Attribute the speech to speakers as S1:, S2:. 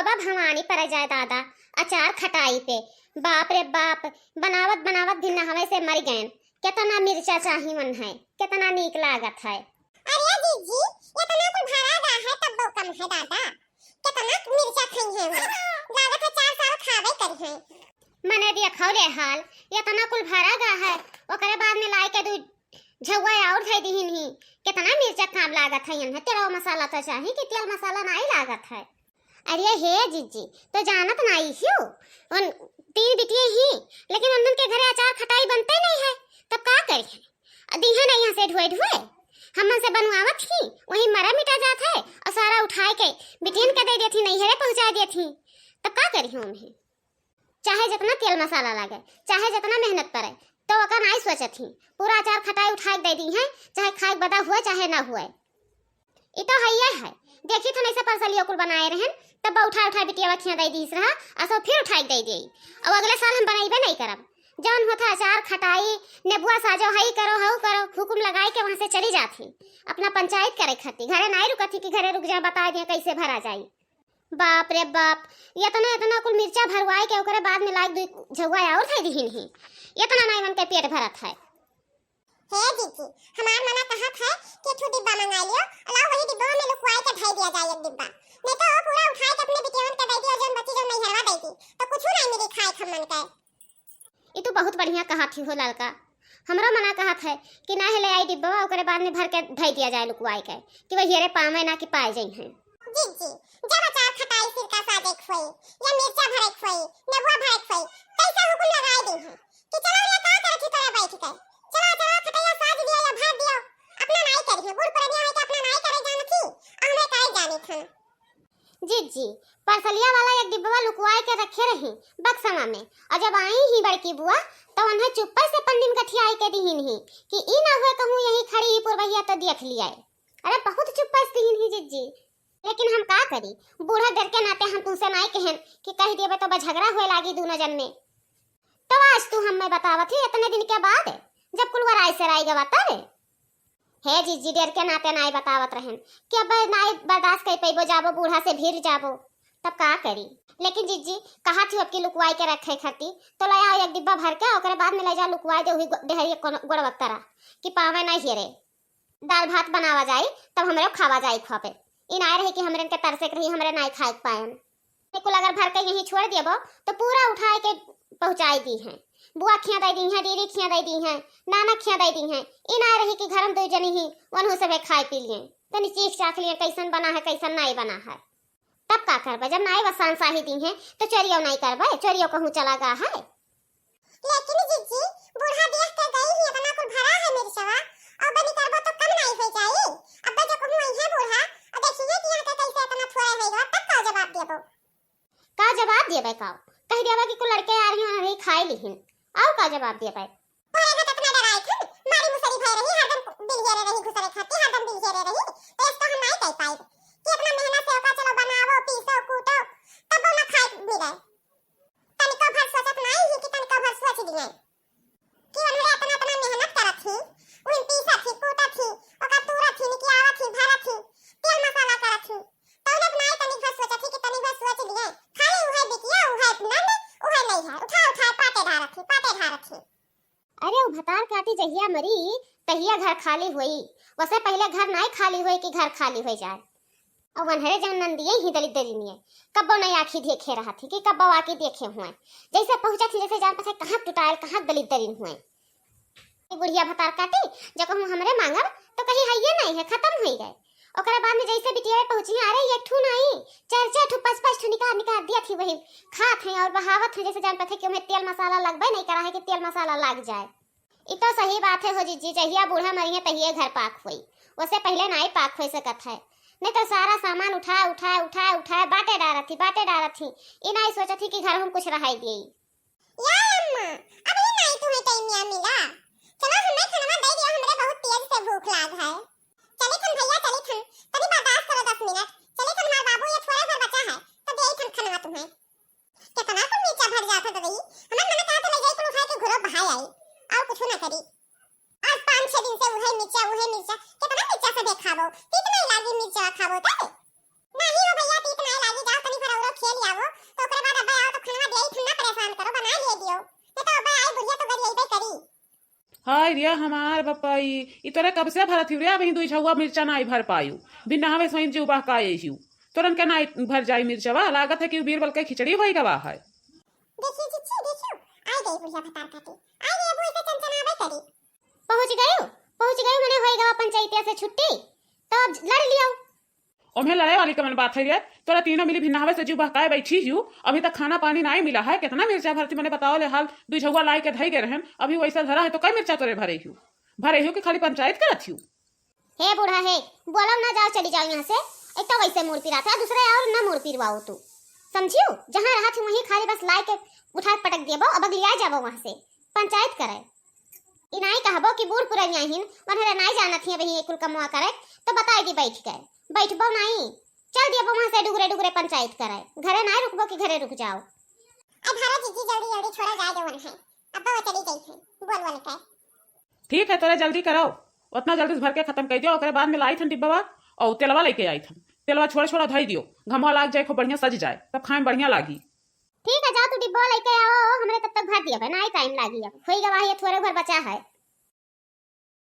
S1: बाबा भवानी पर जाए दादा अचार खटाई पे। बाप रे बाप, बनावत बनावत दिन हवे से मर गए। कितना मिर्चा चाहिए मन है, कितना नीक लागत है।
S2: अरे जीजी इतना तो भरा गा है तब बहुत कम है दादा। कितना मिर्चा खाई है हम, लागत है 4 साल खावे करी है।
S1: मने दिया खौले हाल इतना कुल भरा गा है, ओकरे बाद में लाई के दू झौवा और धई दीहिन ही। कितना मिर्चा काम लागत है यन, तेरा मसाला तो चाहिए कि तेल मसाला नहीं लागत है। अरे हे जीजी तो जानत नहीं हियो उन 3 बिटिया ही, लेकिन उन के घरे अचार खटाई बनते नहीं है, तब का करी दीहा नहीं यहाँ से ढोए ढोए हमन से बनवावत ही वही मरा मिटा जात है और सारा उठाए के बिटियन के दे देती नहीं है पहुंचा देती, तब का करी हूं उन्हें। चाहे जितना तेल मसाला लागे, चाहे जितना मेहनत पड़े, तो ओका नहीं सोचत ही पूरा अचार खटाई उठा के दे दी है, चाहे खाए बदा हुआ चाहे ना हुआ। ये तो है देखी तो नहीं से परसलियो कुल बनाए रहन, तब उठा उठा बिटिया बखिया दे दी रहा असो फिर उठा के दे दी। अब अगले साल हम बनाइबे नहीं करब, जौन होता अचार खटाई नेबुआ साजो हई करो हऊ करो हुकुम लगाई के वहां से चली जाती अपना पंचायत करे खाती। घरे नहीं रुकती कि घरे रुक जा बता दे कैसे भरा जाई। बाप रे बाप, इतना कुल मिर्चा भरवाए के ओकरे बाद में लाग झौवा और थे दीहिन ही, इतना नहीं मन के पेट भरत है।
S2: हे जीजी हमार मना कहत है कि ठू डिब्बा मंगा लियो, अलाउ वही डिब्बा में लुकवाई के ढाई दिया जाए एक डिब्बा, नहीं तो पूरा उठाए के अपने बिटियन के दे दियो जौन बची जो नहीं हरवा देती तो कुछ नहीं मेरी खाए खमन के।
S1: ये तो बहुत बढ़िया कहा थी हो लड़का, हमरा मना कहत है कि ना ले आई डिब्बा ओकरे बाद में भर के ढाई दिया जाए लुकवाई के कि वही हेरे पावे ना कि पाए जाई हैं।
S2: जीजी जब अचार खटाई सिरका साजे खोई या मिर्चा भरे खोई नेबुआ भरे खोई कैसे हुकुम लगाए दी है कि चलो ये का करथी तोरा बैठ के चलो चलो खटाई साज दिया या भात दियो, अपना नहीं करी बूढ़ परबिया है कि अपना नहीं करे जानथी हमरे काहे जानी थन।
S1: जी परसलिया वाला एक डिब्बा लुकवाए के रखे रही बक्सवा में, और जब आई ही बड़की बुआ तो उन्हें चुप्पा से पंडिम गठियाई के दीहिन ही कि ई ना हुए कहूं यही खड़ी ही पुरवैया तो देख लिया। अरे बहुत चुप्पा से दीहिन ही जीजी, लेकिन हम का करी बूढ़ा डर के नाते हम तुमसे नहीं कहन कि कह देबे तो झगड़ा होए लागी दोनों जन में। तो आज तू हमें बतावत ही इतने दिन के बाद जब कुल वराई से राई गवाता रे। हे जीजी डर के नाते नहीं बतावत रहन कि अब नहीं बर्दाश्त कर पैबो जाबो बूढ़ा से भीड़ जाबो, तब का करी। लेकिन जीजी कहा थी अब की लुकवाई के रखे खाती तो ले आओ एक डिब्बा भर के ओकरे बाद में ले जा लुकवाई दे हुई डेहरी गोड़वक्तरा कि पावे नहीं हेरे दाल भात बनावा जाए तब हमरे खावा जाए खापे। इन आए रहे कि हमरे के तरसे रही हमरे नहीं खाए पाएन। कुल अगर भर के यही छोड़ देबो तो पूरा उठाए के पहुंचाई दी हैं, बुआ खिया दे दी हैं, दीदी खिया दे दी हैं, नाना खिया दे दी हैं। इन आए रही कि घर में 2 जनी ही वनहु सब खाए पी लिए तनी चीख चाख लिए कैसन बना है कैसन नहीं बना है, तब का करबे। जब नहीं वसान साही दी हैं तो चोरियो नहीं करबे, चोरियो कहूं चला गा है।
S2: लेकिन जीजी बूढ़ा देख के गई ही इतना कुल भरा है मिर्चवा और बनी करबो तो कम नहीं हो जाई। अब जो कहूं है बूढ़ा और देखिए कि यहां के कैसे इतना थोड़ा होएगा तब का जवाब देबो।
S1: का जवाब देबे का कह देबे कि कुल लड़के आ रही हैं खाई लिहिन, आओ का जवाब देबे।
S2: ओए ना कितना डराई थी मारी मुसरी भई रही हरदम दिल घेरे रही घुसरे खाती हरदम दिल घेरे रही, तो इसको हम नहीं कह पाई कि इतना मेहनत से ओका चलो बनावो पीसो कूटो तब ना खाई मिले। तनिको भर सोचत नहीं ही कि तनिको भर सोच दिए कि उन्होंने इतना इतना मेहनत करत थी उन पीसा थी कूटा थी ओका तूरा थी निकियावा थी भरा थी तेल मसाला करत थी तो उन्हें नहीं तनिक भर सोचत थी कि तनिक भर सोच लिए खाली उहे बिटिया उहे नंद उहे नहीं है उठा उठा पाटे ढारत थी।
S1: अरे वो भतार काटी जहिया मरी तहिया घर खाली हुई, वैसे पहले घर नहीं खाली हुई कि घर खाली हो जाए। और वनहरे जन नंदिये ही दलित दरिनिये कब्बो नहीं आखी देखे रहा थी कि कब्बो आके देखे हुए जैसे पहुंचा थी जैसे जान पसे कहां टुटायल कहां दलित दरिन हुए। बुढ़िया भतार काटी जब हम हमरे मांगब तो कहीं हइये नहीं है खत्म हो गए। ओकरा बाद में जैसे बिटिया पहुंची अरे एक ठू नहीं 4 ठू 5 ठू निकाल दिया थी वही खात है और बहावत है जैसे जान पथे कि उन्हें तेल मसाला लगबे नहीं करा है कि तेल मसाला लग जाए। ये तो सही बात है हो जीजी, जहिया बूढ़ा मरी है तहिए घर पाक हुई, उससे पहले नहीं पाक हो सकत है। नहीं तो सारा सामान उठाए बाटे डारत थी ये नहीं सोचा थी कि घर हम कुछ रहाई दी।
S2: या अम्मा अभी नहीं तुम्हें टाइम मिला, चलो हमें खाना दे दिया हमरे बहुत तेज से भूख लाग है। चले थन भैया चले थन तभी बर्दाश्त करो 10 मिनट, चले थन हमारा बाबू ये थोड़ा सा बचा है तो दे थन खाना तुम्हें। कितना तुम नीचे भर जाते तो दही हमें मैंने कहा तो ले जाए तुम उठा के घरो बहाई आई और कुछ ना करी। आज 5-6 दिन से वही मिर्चा कितना मिर्चा से देखाबो तीत नहीं लागी मिर्चा खाबो तो नहीं हो भैया तीत नहीं लागी जाओ तनी भर और खेल
S3: हाय रिया हमार बपाई ई तोरे कब से भरत रे अभी दुई छुआ मिर्चा नहीं भर पायू बिन नहावे सोइन जी उबा काए हिउ तुरंत के नहीं भर जाई मिर्चवा लागत है कि बीरबल के खिचड़ी होई गवा है
S2: देखिए चिच्ची देखियो आई गई बुढ़िया भतार काटे आई रे अबू इसे चंचनावे करी
S1: पहुंच गयो मैंने होई गवा पंचायत से छुट्टी तो अब लड़ लियो।
S3: ओमे लड़ाई वाली कमन बात है रे तोरा तीनों मिली भिन्न हवे से जी बहकाए बैठी हिउ अभी तक खाना पानी नहीं मिला है कितना मिर्चा भरती मैंने बताओ ले हाल दुई छुआ लाई के धई गए रहन अभी वैसा धरा है तो कई मिर्चा तोरे भरे हिउ कि खाली पंचायत करत हिउ।
S1: हे बूढ़ा हे बोलो ना जाओ चली जाओ यहाँ से एक तो वैसे मूड पिरा था दूसरा और ना मूड पिरवाओ तू समझियो जहाँ रहा थी वहीं खाली बस लाई के उठा के पटक देबो अब अगली आ जाबो वहाँ से पंचायत करे इनाई कहबो कि बूढ़ पुरनिया हिन मनहरे नहीं जाना थी अभी एक कुल कमवा करे तो बताएगी बैठबो नहीं चल दियो वहाँ से डुगरे डुगरे पंचायत करे घरे नहीं रुकबो कि घरे रुक जाओ।
S2: अब भारत जीजी जल्दी जल्दी छोड़ा जाए देवन है अब वो चली गई है बोल के
S3: ठीक है तोरे जल्दी करो उतना जल्दी से भर के खत्म कर दियो ओकरे बाद में लाई थन डिब्बा और तेलवा लेके आई थन तेलवा छोड़ा छोड़ा धई दियो घमवा लाग जाए खूब बढ़िया सज जाए तब खाए बढ़िया लागी।
S1: ठीक है जा तू डिब्बा लेके आओ हमरे तब तक भर दिया है ना टाइम लागी अब होई गवा है थोड़े भर बचा है।